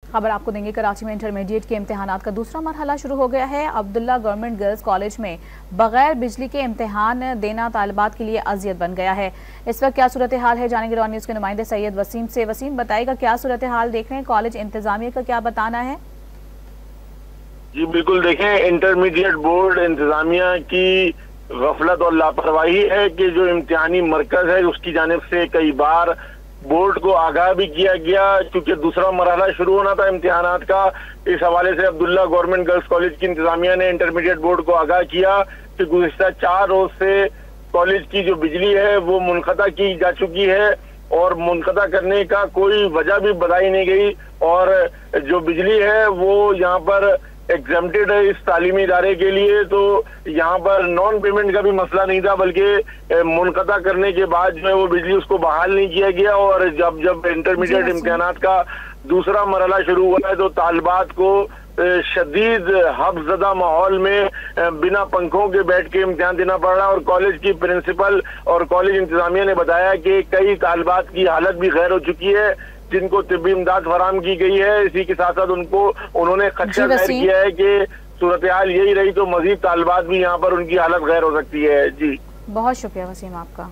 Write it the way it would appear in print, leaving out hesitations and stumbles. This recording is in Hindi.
खबर आपको देंगे। कराची में इंटरमीडिएट के इम्तिहानात का दूसरा मरहला शुरू हो गया है। अब्दुल्ला गवर्नमेंट गर्ल्स कॉलेज में बगैर बिजली के इम्तिहान देना तालिबात के लिए अजियत बन गया है। इस वक्त क्या सूरत हाल है, जानेंगे रॉन न्यूज़ के नुमाइंदे सैयद वसीम से। वसीम, बताएगा क्या सूरत हाल देख रहे हैं, कॉलेज इंतजामिया का क्या बताना है? जी बिल्कुल, देखें, इंटरमीडिएट बोर्ड इंतजामिया की गफलत और लापरवाही है कि जो इम्तिहानी मरकज है उसकी जानिब से कई बार बोर्ड को आगाह भी किया गया, क्योंकि दूसरा मरहला शुरू होना था इम्तिहानात का। इस हवाले से अब्दुल्ला गवर्नमेंट गर्ल्स कॉलेज की इंतजामिया ने इंटरमीडिएट बोर्ड को आगाह किया कि गुज़िश्ता 4 रोज से कॉलेज की जो बिजली है वो मुनक़ता की जा चुकी है और मुनक़ता करने का कोई वजह भी बताई नहीं गई। और जो बिजली है वो यहाँ पर एग्जेम्प्टेड है इस तालीमी इदारे के लिए, तो यहाँ पर नॉन पेमेंट का भी मसला नहीं था, बल्कि मुनक़ता करने के बाद जो है वो बिजली उसको बहाल नहीं किया गया। और जब इंटरमीडिएट इम्तिहानात का दूसरा मरहला शुरू हुआ है तो तालिबात को शदीद हफ्ज़दा माहौल में बिना पंखों के बैठ के इम्तिहान देना पड़ रहा है। और कॉलेज की प्रिंसिपल और कॉलेज इंतजामिया ने बताया कि कई तालिबात की हालत भी खैर हो चुकी है, जिनको तिब्बी इमदाद फराम की गई है। इसी के साथ साथ उन्होंने खदशा जाहिर किया है कि सूरत हाल यही रही तो मजीद तालिबात भी यहाँ पर उनकी हालत गैर हो सकती है। जी बहुत शुक्रिया वसीम आपका।